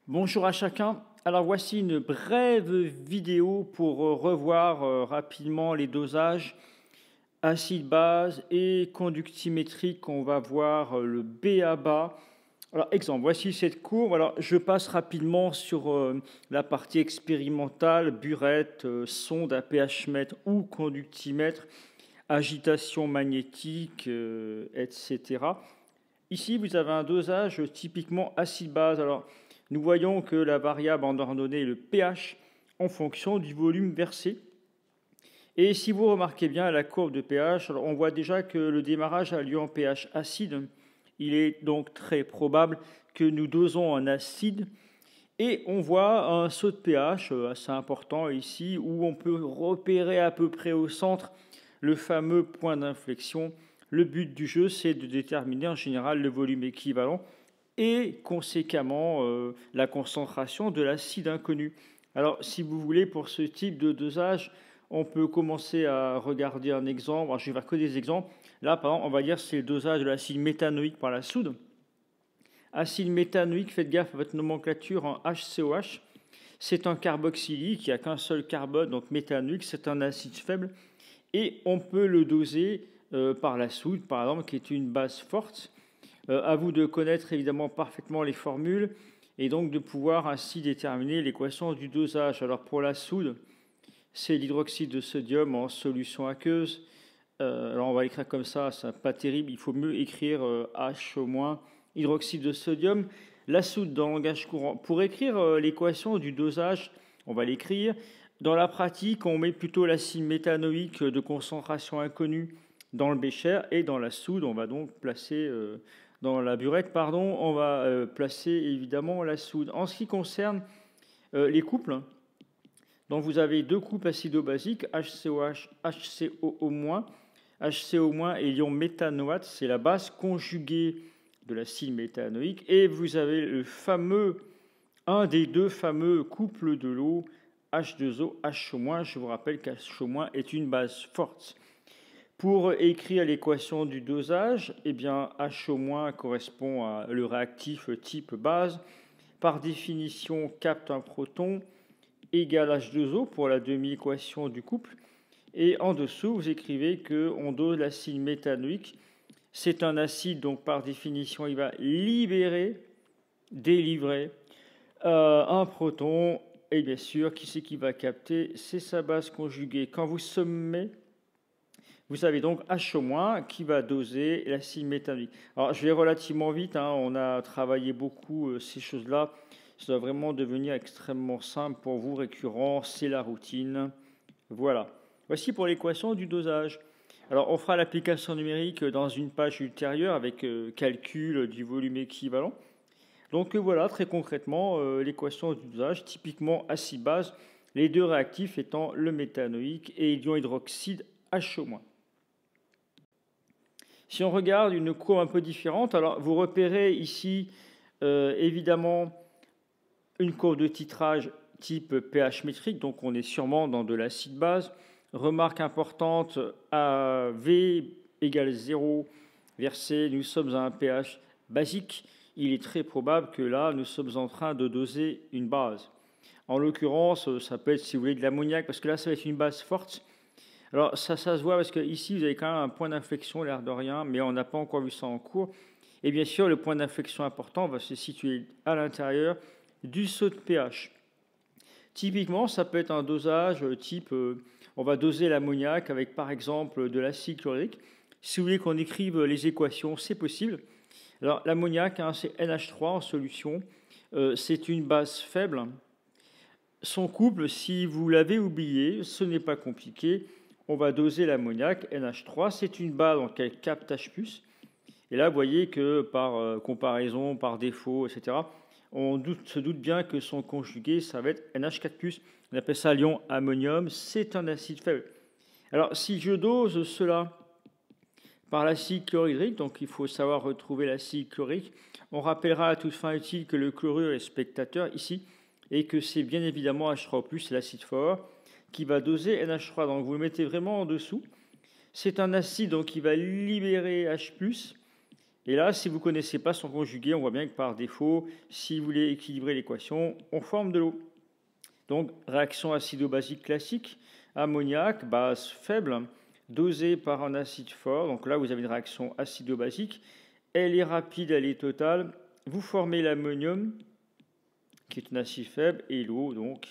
Bonjour à chacun. Alors voici une brève vidéo pour revoir rapidement les dosages acide-base et conductimétrique. On va voir le B.A.B.A. Alors exemple, voici cette courbe. Alors je passe rapidement sur la partie expérimentale, burette, sonde à pH mètre ou conductimètre, agitation magnétique, etc. Ici, vous avez un dosage typiquement acide-base. Alors, nous voyons que la variable en ordonnée est le pH en fonction du volume versé. Et si vous remarquez bien la courbe de pH, alors on voit déjà que le démarrage a lieu en pH acide. Il est donc très probable que nous dosons en acide. Et on voit un saut de pH assez important ici, où on peut repérer à peu près au centre le fameux point d'inflexion. Le but du jeu, c'est de déterminer en général le volume équivalent et conséquemment la concentration de l'acide inconnu. Alors, si vous voulez, pour ce type de dosage, on peut commencer à regarder un exemple. Alors, je vais faire que des exemples. Là, par exemple, on va dire que c'est le dosage de l'acide méthanoïque par la soude. Acide méthanoïque, faites gaffe à votre nomenclature en HCOH. C'est un carboxyle qui n'a qu'un seul carbone, donc méthanoïque, c'est un acide faible. Et on peut le doser par la soude, par exemple, qui est une base forte. À vous de connaître évidemment parfaitement les formules et donc de pouvoir ainsi déterminer l'équation du dosage. Alors pour la soude, c'est l'hydroxyde de sodium en solution aqueuse. Alors on va écrire comme ça, c'est pas terrible. Il faut mieux écrire H au moins, hydroxyde de sodium. La soude dans le langage courant. Pour écrire l'équation du dosage, on va l'écrire. Dans la pratique, on met plutôt l'acide méthanoïque de concentration inconnue dans le bécher et dans la soude, on va donc placer dans la burette, pardon, on va placer évidemment la soude. En ce qui concerne les couples, donc vous avez deux couples acido-basiques, HCOH, HCO-, HCO- et ion méthanoate, c'est la base conjuguée de l'acide méthanoïque, et vous avez un des deux fameux couples de l'eau, H2O, H-. Je vous rappelle qu'H- est une base forte. Pour écrire l'équation du dosage, eh bien, H- correspond à le réactif type base. Par définition, capte un proton égale H2O pour la demi-équation du couple. Et en dessous, vous écrivez qu'on dose l'acide méthanoïque. C'est un acide, donc par définition, il va délivrer un proton. Et bien sûr, qui c'est qui va capter? C'est sa base conjuguée. Quand vous sommez, vous avez donc H- qui va doser l'acide méthanoïque. Alors, je vais relativement vite, hein, on a travaillé beaucoup ces choses-là. Ça doit vraiment devenir extrêmement simple pour vous, récurrent, c'est la routine. Voilà. Voici pour l'équation du dosage. Alors, on fera l'application numérique dans une page ultérieure avec calcul du volume équivalent. Donc voilà, très concrètement, l'équation du dosage, typiquement acide-base, les deux réactifs étant le méthanoïque et l'ion hydroxyde H-. Si on regarde une courbe un peu différente, alors vous repérez ici évidemment une courbe de titrage type pH métrique, donc on est sûrement dans de l'acide base. Remarque importante, à V égale 0 versé, nous sommes à un pH basique. Il est très probable que là, nous sommes en train de doser une base. En l'occurrence, ça peut être, si vous voulez, de l'ammoniac, parce que là, ça va être une base forte. Alors ça se voit parce qu'ici, vous avez quand même un point d'inflexion, l'air de rien, mais on n'a pas encore vu ça en cours. Et bien sûr, le point d'inflexion important va se situer à l'intérieur du saut de pH. Typiquement, ça peut être un dosage type, on va doser l'ammoniac avec par exemple de l'acide chlorhydrique. Si vous voulez qu'on écrive les équations, c'est possible. Alors l'ammoniac, hein, c'est NH3 en solution. C'est une base faible. Son couple, si vous l'avez oublié, ce n'est pas compliqué. On va doser l'ammoniac, NH3, c'est une base donc elle capte H+. Et là, vous voyez que par comparaison, par défaut, etc., on se doute bien que son conjugué, ça va être NH4+. On appelle ça l'ion ammonium, c'est un acide faible. Alors, si je dose cela par l'acide chlorhydrique, donc il faut savoir retrouver l'acide chlorhydrique, on rappellera à toute fin utile que le chlorure est spectateur ici, et que c'est bien évidemment H3+, l'acide fort, qui va doser NH3. Donc vous le mettez vraiment en dessous. C'est un acide donc, qui va libérer H+, Et là, si vous ne connaissez pas son conjugué, on voit bien que par défaut, si vous voulez équilibrer l'équation, on forme de l'eau. Donc, réaction acido-basique classique, ammoniac, base faible, dosée par un acide fort. Donc là, vous avez une réaction acido-basique. Elle est rapide, elle est totale. Vous formez l'ammonium, qui est un acide faible, et l'eau, donc,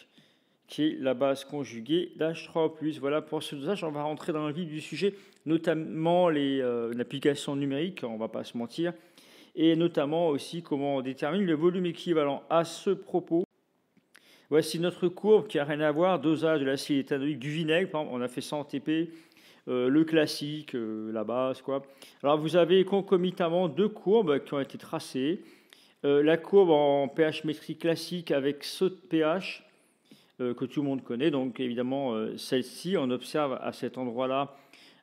qui est la base conjuguée d'H3+. Voilà pour ce dosage. On va rentrer dans le vif du sujet, notamment l'application numérique, on ne va pas se mentir, et notamment aussi comment on détermine le volume équivalent. À ce propos, voici notre courbe qui n'a rien à voir, dosage de l'acide éthanoïque du vinaigre, par exemple, on a fait ça en TP, le classique, la base, quoi. Alors vous avez concomitamment deux courbes qui ont été tracées. La courbe en pH métrique classique avec saut de pH, que tout le monde connaît, donc évidemment celle-ci, on observe à cet endroit-là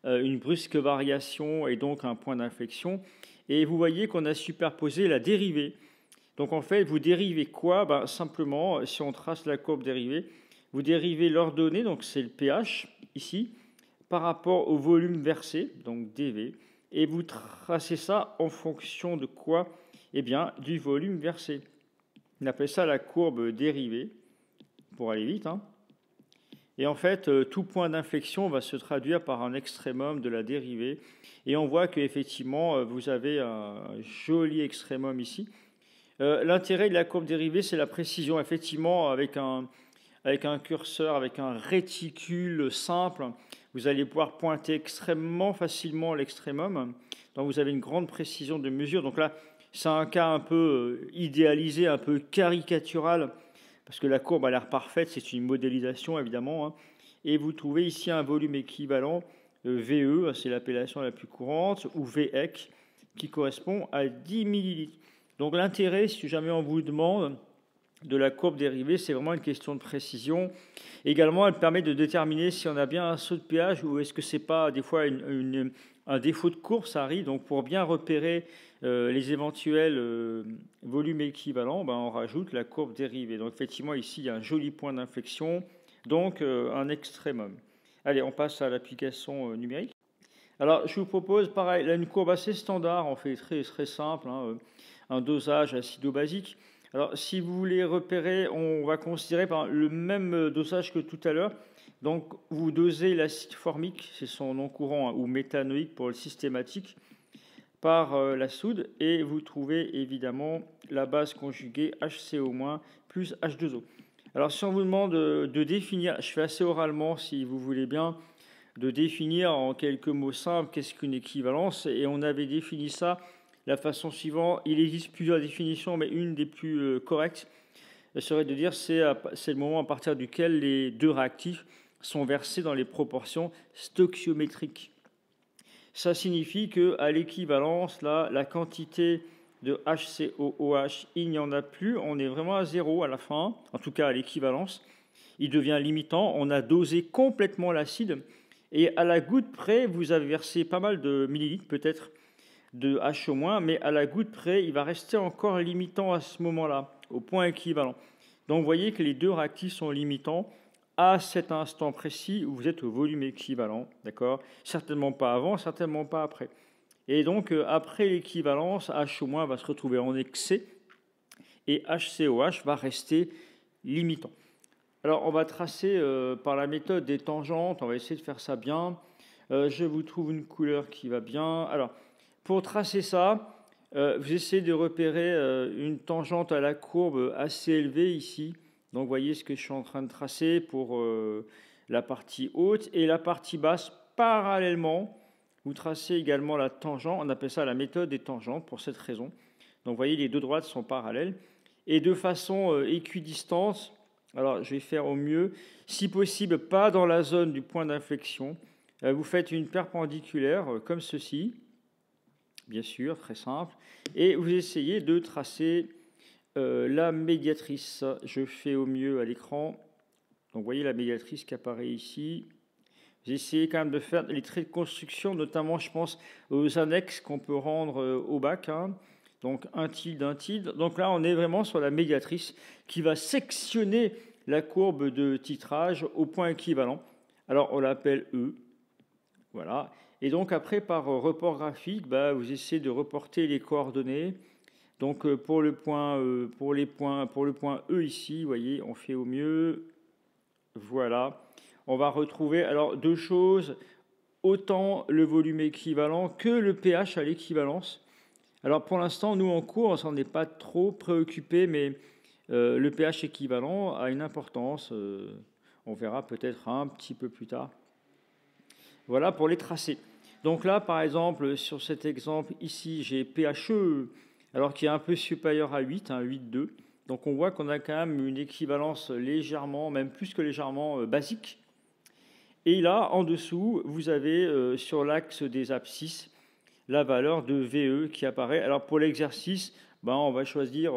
une brusque variation et donc un point d'inflexion. Et vous voyez qu'on a superposé la dérivée. Donc en fait, vous dérivez quoi? Simplement, si on trace la courbe dérivée, vous dérivez l'ordonnée, donc c'est le pH ici, par rapport au volume versé, donc dV, et vous tracez ça en fonction de quoi? Eh bien, du volume versé. On appelle ça la courbe dérivée, pour aller vite. Et en fait, tout point d'inflexion va se traduire par un extrémum de la dérivée. Et on voit qu'effectivement, vous avez un joli extrémum ici. L'intérêt de la courbe dérivée, c'est la précision. Effectivement, avec un curseur, avec un réticule simple, vous allez pouvoir pointer extrêmement facilement l'extrémum. Donc vous avez une grande précision de mesure. Donc là, c'est un cas un peu idéalisé, un peu caricatural, parce que la courbe a l'air parfaite, c'est une modélisation évidemment. Et vous trouvez ici un volume équivalent, VE, c'est l'appellation la plus courante, ou VEC, qui correspond à 10 millilitres. Donc l'intérêt, si jamais on vous demande de la courbe dérivée, c'est vraiment une question de précision. Également, elle permet de déterminer si on a bien un saut de pH ou est-ce que c'est pas des fois un défaut de courbe, ça arrive. Donc pour bien repérer les éventuels volumes équivalents, on rajoute la courbe dérivée. Donc effectivement, ici, il y a un joli point d'inflexion, donc un extrémum. Allez, on passe à l'application numérique. Alors, je vous propose, pareil, là, une courbe assez standard, on fait très, très simple, un dosage acido-basique. Alors, si vous voulez repérer, on va considérer le même dosage que tout à l'heure. Donc, vous dosez l'acide formique, c'est son nom courant, ou méthanoïque pour le systématique, par la soude, et vous trouvez évidemment la base conjuguée HCO- plus H2O. Alors, si on vous demande de définir, je fais assez oralement si vous voulez bien, de définir en quelques mots simples qu'est-ce qu'une équivalence, et on avait défini ça de la façon suivante. Il existe plusieurs définitions, mais une des plus correctes serait de dire c'est le moment à partir duquel les deux réactifs sont versés dans les proportions stoichiométriques. Ça signifie qu'à l'équivalence, là, la quantité de HCOOH, il n'y en a plus, on est vraiment à zéro à la fin, en tout cas à l'équivalence. Il devient limitant, on a dosé complètement l'acide, et à la goutte près, vous avez versé pas mal de millilitres, peut-être de H au moins, mais à la goutte près, il va rester encore limitant à ce moment-là, au point équivalent. Donc vous voyez que les deux réactifs sont limitants à cet instant précis où vous êtes au volume équivalent, d'accord? Certainement pas avant, certainement pas après. Et donc, après l'équivalence, H au moins va se retrouver en excès, et HCOH va rester limitant. Alors, on va tracer par la méthode des tangentes. On va essayer de faire ça bien. Je vous trouve une couleur qui va bien. Alors, pour tracer ça, vous essayez de repérer une tangente à la courbe assez élevée ici. Donc, vous voyez ce que je suis en train de tracer pour la partie haute. Et la partie basse, parallèlement, vous tracez également la tangente. On appelle ça la méthode des tangentes pour cette raison. Donc, vous voyez, les deux droites sont parallèles. Et de façon équidistante, alors je vais faire au mieux, si possible pas dans la zone du point d'inflexion, vous faites une perpendiculaire comme ceci, bien sûr, très simple, et vous essayez de tracer la médiatrice. Je fais au mieux à l'écran, donc vous voyez la médiatrice qui apparaît ici. Vous essayez quand même de faire les traits de construction, notamment je pense aux annexes qu'on peut rendre au bac, donc un tilde. Donc là, on est vraiment sur la médiatrice qui va sectionner la courbe de titrage au point équivalent. Alors, on l'appelle E. Voilà. Et donc après, par report graphique, vous essayez de reporter les coordonnées. Donc pour le point E ici, vous voyez, on fait au mieux. Voilà. On va retrouver alors deux choses, autant le volume équivalent que le pH à l'équivalence. Alors pour l'instant, nous en cours, on s'en est pas trop préoccupé, mais le pH équivalent a une importance. On verra peut-être un petit peu plus tard. Voilà pour les tracés. Donc là, par exemple, sur cet exemple ici, j'ai pHE, alors qui est un peu supérieur à 8, 8,2. Donc on voit qu'on a quand même une équivalence légèrement, même plus que légèrement basique. Et là, en dessous, vous avez sur l'axe des abscisses la valeur de VE qui apparaît. Alors pour l'exercice, on va choisir,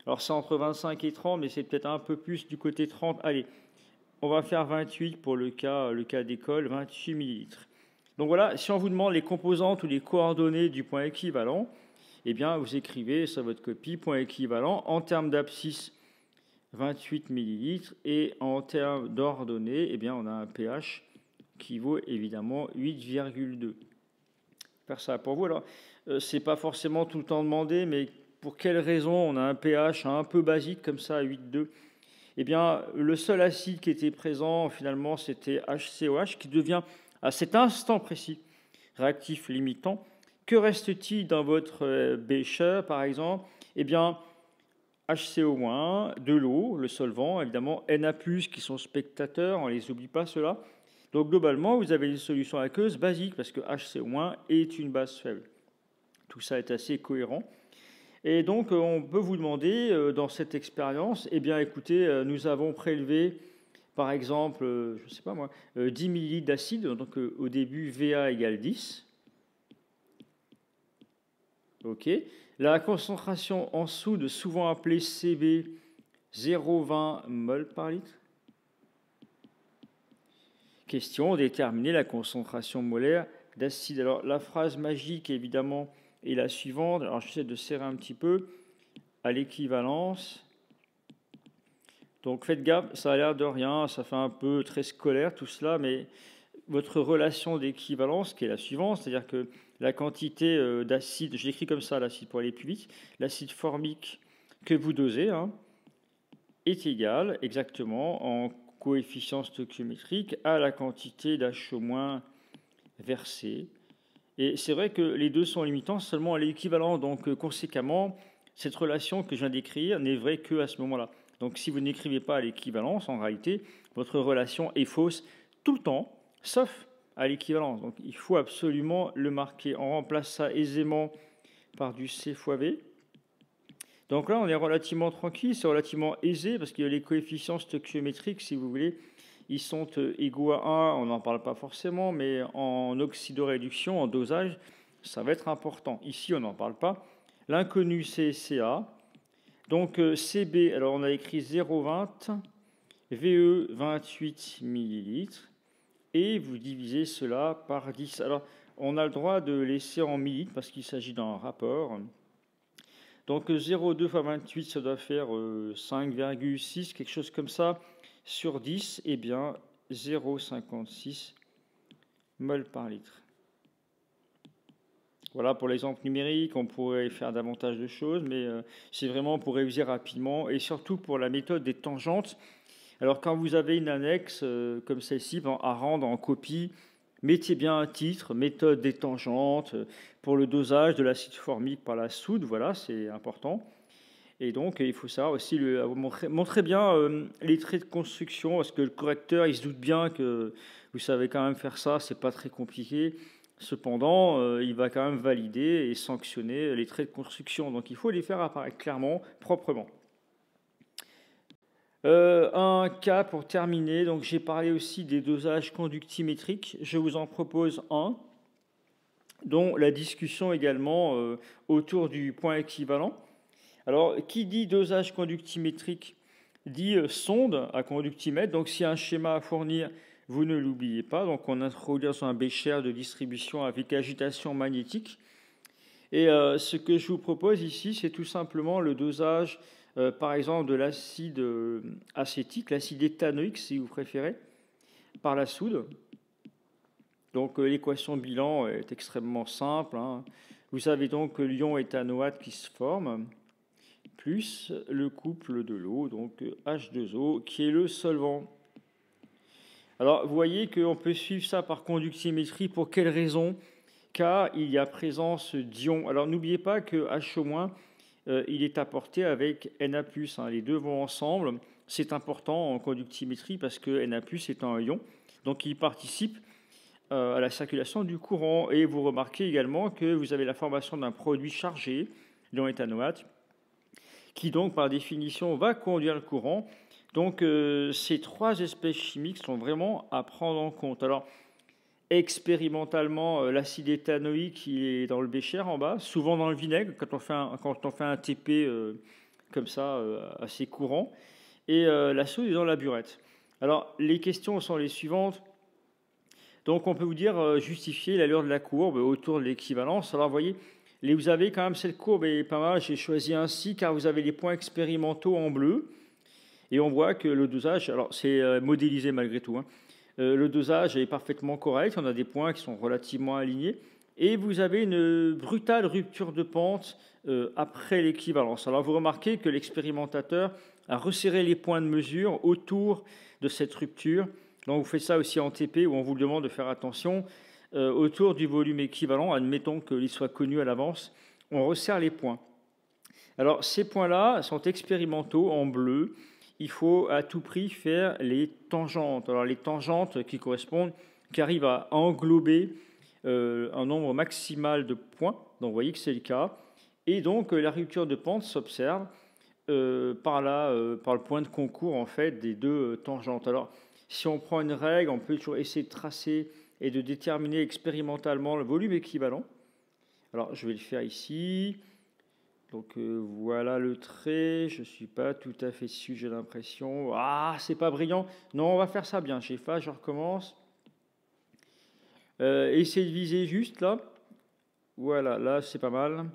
alors c'est entre 25 et 30, mais c'est peut-être un peu plus du côté 30. Allez, on va faire 28 pour le cas d'école, 28 millilitres. Donc voilà, si on vous demande les composantes ou les coordonnées du point équivalent, eh bien vous écrivez sur votre copie point équivalent en termes d'abscisse 28 millilitres et en termes d'ordonnées, eh bien on a un pH qui vaut évidemment 8,2. Faire ça pour vous. Alors, c'est pas forcément tout le temps demandé, mais pour quelle raison on a un pH un peu basique comme ça à 8,2? Eh bien, le seul acide qui était présent, finalement, c'était HCOH, qui devient, à cet instant précis, réactif limitant. Que reste-t-il dans votre bécher, par exemple? Eh bien, HCO-, de l'eau, le solvant, évidemment, Na+, qui sont spectateurs, on ne les oublie pas, ceux-là. Donc, globalement, vous avez une solution aqueuse basique, parce que HCO- est une base faible. Tout ça est assez cohérent. Et donc, on peut vous demander, dans cette expérience, eh bien, écoutez, nous avons prélevé, par exemple, je ne sais pas moi, 10 ml d'acide, donc au début, VA égale 10. OK. La concentration en soude, souvent appelée CB, 0,20 mol par litre. Question, déterminer la concentration molaire d'acide. Alors, la phrase magique, évidemment, est la suivante. Alors, j'essaie de serrer un petit peu. À l'équivalence. Donc, faites gaffe, ça a l'air de rien, ça fait un peu très scolaire tout cela, mais votre relation d'équivalence, qui est la suivante, c'est-à-dire que la quantité d'acide, je l'écris comme ça, l'acide pour aller plus vite, l'acide formique que vous dosez est égale exactement en coefficient stoichiométrique à la quantité d'H- versée. Et c'est vrai que les deux sont limitants seulement à l'équivalent, donc conséquemment, cette relation que je viens d'écrire n'est vraie qu'à ce moment-là. Donc si vous n'écrivez pas à l'équivalence, en réalité, votre relation est fausse tout le temps, sauf à l'équivalence. Donc il faut absolument le marquer. On remplace ça aisément par du C fois V. Donc là, on est relativement tranquille, c'est relativement aisé, parce que les coefficients stoichiométriques, si vous voulez, ils sont égaux à 1, on n'en parle pas forcément, mais en oxydoréduction, en dosage, ça va être important. Ici, on n'en parle pas. L'inconnu, c'est Ca. Donc CB, alors on a écrit 0,20, VE 28 millilitres, et vous divisez cela par 10. Alors, on a le droit de laisser en millilitres, parce qu'il s'agit d'un rapport. Donc 0,2 fois 28, ça doit faire 5,6, quelque chose comme ça, sur 10, eh bien 0,56 mol par litre. Voilà pour l'exemple numérique, on pourrait faire davantage de choses, mais c'est vraiment pour réviser rapidement, et surtout pour la méthode des tangentes. Alors quand vous avez une annexe comme celle-ci à rendre en copie, mettez bien un titre, méthode des tangentes, pour le dosage de l'acide formique par la soude, voilà, c'est important. Et donc, il faut savoir aussi montrer bien les traits de construction, parce que le correcteur, il se doute bien que vous savez quand même faire ça, c'est pas très compliqué. Cependant, il va quand même valider et sanctionner les traits de construction. Donc, il faut les faire apparaître clairement, proprement. Un cas pour terminer. Donc, j'ai parlé aussi des dosages conductimétriques. Je vous en propose un, dont la discussion également autour du point équivalent. Alors, qui dit dosage conductimétrique dit sonde à conductimètre. Donc, s'il y a un schéma à fournir, vous ne l'oubliez pas. Donc, on introduit sur un bécher de distribution avec agitation magnétique. Et ce que je vous propose ici, c'est tout simplement le dosage, par exemple, de l'acide acétique, l'acide éthanoïque, si vous préférez, par la soude. Donc l'équation bilan est extrêmement simple, hein. Vous savez donc que l'ion éthanoate qui se forme, plus le couple de l'eau, donc H2O, qui est le solvant. Alors vous voyez qu'on peut suivre ça par conductimétrie. Pour quelle raison? Car il y a présence d'ions. Alors n'oubliez pas que H-, il est apporté avec Na+, hein. Les deux vont ensemble. C'est important en conductimétrie parce que Na+ est un ion, donc il participe à la circulation du courant. Et vous remarquez également que vous avez la formation d'un produit chargé, l'ion éthanoate, qui donc par définition va conduire le courant. Donc ces trois espèces chimiques sont vraiment à prendre en compte. Alors expérimentalement, l'acide éthanoïque il est dans le bécher en bas, souvent dans le vinaigre quand on fait un TP comme ça assez courant, et la soude est dans la burette. Alors les questions sont les suivantes. Donc on peut vous dire justifier l'allure de la courbe autour de l'équivalence. Alors vous voyez, vous avez quand même cette courbe est pas mal, j'ai choisi ainsi car vous avez les points expérimentaux en bleu, et on voit que le dosage, alors c'est modélisé malgré tout, hein. Le dosage est parfaitement correct, on a des points qui sont relativement alignés, et vous avez une brutale rupture de pente après l'équivalence. Alors vous remarquez que l'expérimentateur a resserré les points de mesure autour de cette rupture. Donc vous faites ça aussi en TP où on vous demande de faire attention autour du volume équivalent, admettons qu'il soit connu à l'avance, on resserre les points. Alors ces points-là sont expérimentaux en bleu. Il faut à tout prix faire les tangentes. Alors les tangentes qui arrivent à englober un nombre maximal de points. Donc vous voyez que c'est le cas. Et donc la rupture de pente s'observe par le point de concours en fait des deux tangentes. Alors si on prend une règle, on peut toujours essayer de tracer et de déterminer expérimentalement le volume équivalent. Alors je vais le faire ici. Donc voilà le trait, je ne suis pas tout à fait dessus, j'ai l'impression. Ah, c'est pas brillant. Non, on va faire ça bien. J'efface, je recommence. Essayez de viser juste là. Voilà, là c'est pas mal.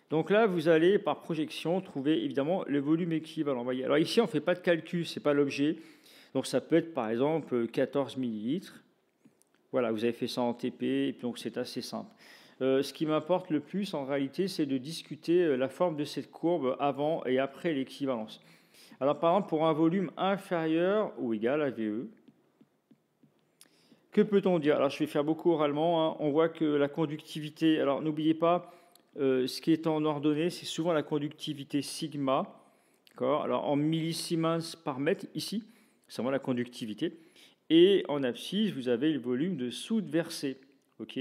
Donc là, vous allez par projection trouver évidemment le volume équivalent. Voyez. Alors ici, on ne fait pas de calcul, ce n'est pas l'objet. Donc ça peut être par exemple 14 millilitres. Voilà, vous avez fait ça en TP, et puis donc c'est assez simple. Ce qui m'importe le plus, en réalité, c'est de discuter la forme de cette courbe avant et après l'équivalence. Alors, par exemple, pour un volume inférieur ou égal à VE, que peut-on dire? Alors, je vais faire beaucoup oralement, hein. On voit que la conductivité, alors n'oubliez pas, ce qui est en ordonnée, c'est souvent la conductivité sigma. Alors, en millisiemens par mètre, ici, c'est vraiment la conductivité. Et en abscisse, vous avez le volume de soude versé. OK.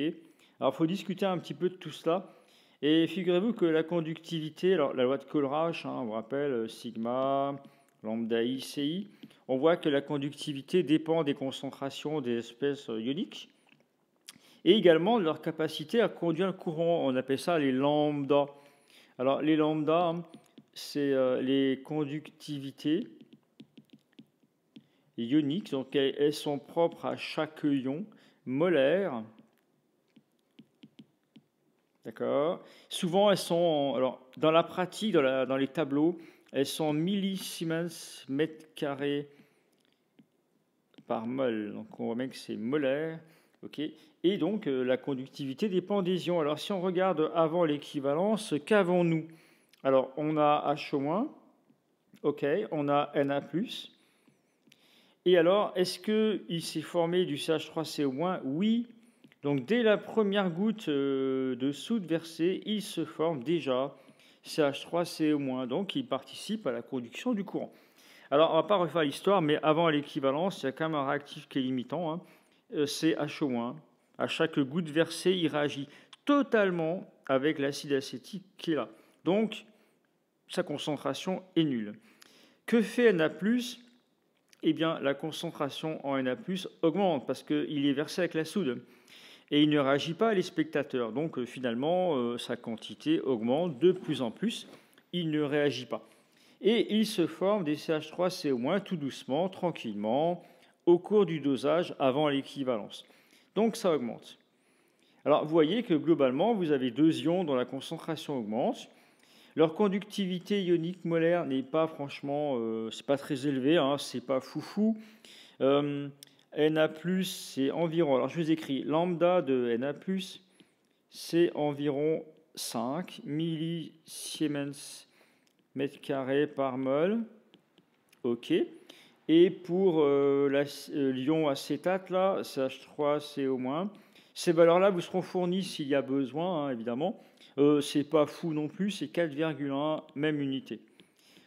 Alors, il faut discuter un petit peu de tout cela. Et figurez-vous que la conductivité, alors la loi de Kohlraasch, hein, on vous rappelle, sigma, lambda I, Ci, on voit que la conductivité dépend des concentrations des espèces ioniques et également de leur capacité à conduire le courant. On appelle ça les lambdas. Alors, les lambdas, c'est les conductivités ioniques, donc elles sont propres à chaque ion molaire. D'accord. Souvent, elles sont, alors, dans la pratique, dans les tableaux, elles sont en millisiemens mètre carré par mol. Donc, on voit bien que c'est molaire. OK. Et donc, la conductivité dépend des ions. Alors, si on regarde avant l'équivalence, qu'avons-nous? Alors, on a H-, OK, on a Na+. Et alors, est-ce qu'il s'est formé du CH3CO-? Oui. Donc, dès la première goutte de soude versée, il se forme déjà CH3CO-. Donc, il participe à la conduction du courant. Alors, on ne va pas refaire l'histoire, mais avant l'équivalence, il y a quand même un réactif qui est limitant, hein. C'est HO1. À chaque goutte versée, il réagit totalement avec l'acide acétique qui est là. Donc, sa concentration est nulle. Que fait Na+? Eh bien, la concentration en Na+, augmente parce qu'il est versé avec la soude. Et il ne réagit pas à les spectateurs. Donc, finalement, sa quantité augmente de plus en plus. Il ne réagit pas. Et il se forme des CH3CO- tout doucement, tranquillement, au cours du dosage avant l'équivalence. Donc, ça augmente. Alors, vous voyez que globalement, vous avez deux ions dont la concentration augmente. Leur conductivité ionique molaire n'est pas franchement, c'est pas très élevé, hein, c'est pas foufou. Na+, c'est environ, alors je vous écris, lambda de Na+, c'est environ 5 millisiemens mètre carré par mol. OK. Et pour l'ion acétate, là, CH3CO-, ces valeurs-là vous seront fournies s'il y a besoin, hein, évidemment. C'est pas fou non plus, c'est 4,1, même unité.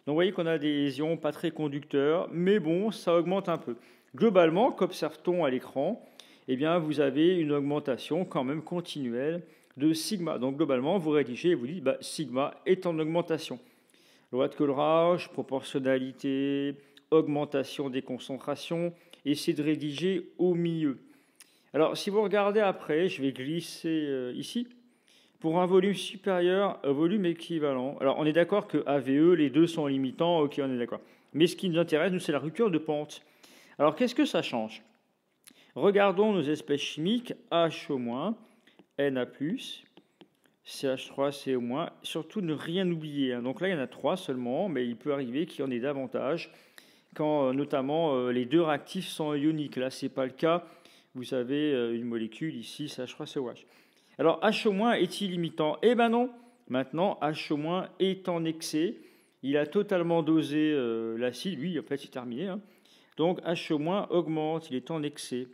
Donc vous voyez qu'on a des ions pas très conducteurs, mais bon, ça augmente un peu. Globalement, qu'observe-t-on à l'écran? Eh bien, vous avez une augmentation quand même continuelle de sigma. Donc globalement, vous rédigez et vous dites bah, sigma est en augmentation. Loi de Kohlrausch, proportionnalité, augmentation des concentrations, essayez de rédiger au milieu. Alors, si vous regardez après, je vais glisser ici, pour un volume supérieur, un volume équivalent. Alors, on est d'accord que AVE, les deux sont limitants, ok, on est d'accord. Mais ce qui nous intéresse, nous, c'est la rupture de pente. Alors, qu'est-ce que ça change? Regardons nos espèces chimiques, H-, Na+, CH3CO-, surtout ne rien oublier. Hein. Donc là, il y en a 3 seulement, mais il peut arriver qu'il y en ait davantage, quand notamment les deux réactifs sont ioniques. Là, ce n'est pas le cas. Vous avez une molécule ici, CH3COH. Alors, H- est-il limitant? Eh bien non. Maintenant, H- est en excès. Il a totalement dosé l'acide. Lui, en fait, c'est terminé. Hein. Donc, H- augmente. Il est en excès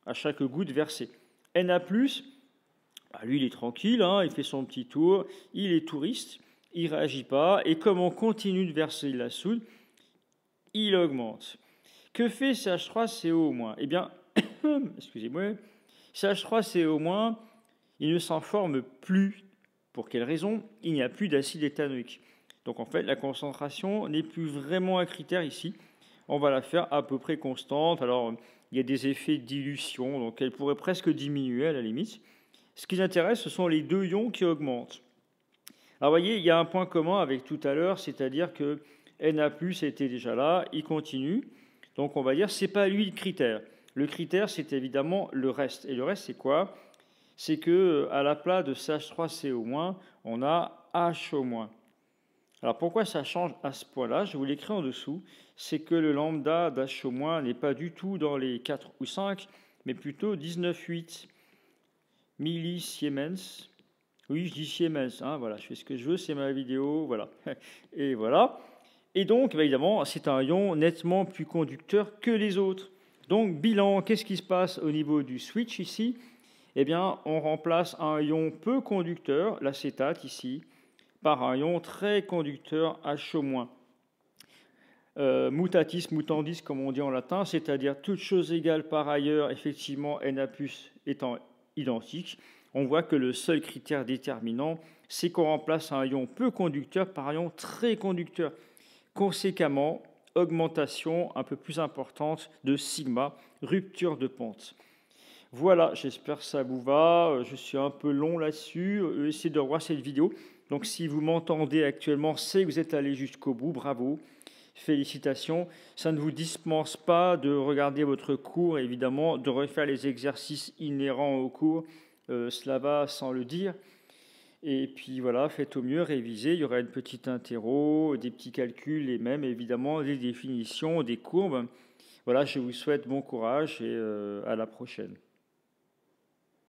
à chaque goutte versée. Na+, bah, lui, il est tranquille. Hein, il fait son petit tour. Il est touriste. Il ne réagit pas. Et comme on continue de verser la soude, il augmente. Que fait CH3CO-? Eh bien, excusez-moi, CH3CO-, il ne s'en forme plus. Pour quelle raison? Il n'y a plus d'acide éthanoïque. Donc en fait, la concentration n'est plus vraiment un critère ici. On va la faire à peu près constante. Alors, il y a des effets de dilution, donc elle pourrait presque diminuer à la limite. Ce qui nous intéresse, ce sont les deux ions qui augmentent. Alors, vous voyez, il y a un point commun avec tout à l'heure, c'est-à-dire que Na+ était déjà là, il continue. Donc, on va dire, ce n'est pas lui le critère. Le critère, c'est évidemment le reste. Et le reste, c'est quoi? C'est qu'à la place de CH3CO-, on a H-. Alors pourquoi ça change à ce point-là? Je vous l'écris en dessous. C'est que le lambda d'H- n'est pas du tout dans les 4 ou 5, mais plutôt 19,8 millisiemens. Oui, je dis siemens, hein, voilà, je fais ce que je veux, c'est ma vidéo, voilà. Et voilà. Et donc, évidemment, c'est un ion nettement plus conducteur que les autres. Donc, bilan, qu'est-ce qui se passe au niveau du switch ici? Eh bien, on remplace un ion peu conducteur, l'acétate ici, par un ion très conducteur H-. Mutatis mutandis, comme on dit en latin, c'est-à-dire toute chose égale par ailleurs, effectivement, Na+ étant identique, on voit que le seul critère déterminant, c'est qu'on remplace un ion peu conducteur par un ion très conducteur. Conséquemment, augmentation un peu plus importante de sigma, rupture de pente. Voilà, j'espère que ça vous va. Je suis un peu long là-dessus. Essayez de revoir cette vidéo. Donc si vous m'entendez actuellement, c'est que vous êtes allé jusqu'au bout. Bravo. Félicitations. Ça ne vous dispense pas de regarder votre cours, évidemment, de refaire les exercices inhérents au cours. Cela va sans le dire. Et puis voilà, faites au mieux, révisez. Il y aura une petite interro, des petits calculs et même évidemment des définitions, des courbes. Voilà, je vous souhaite bon courage et à la prochaine.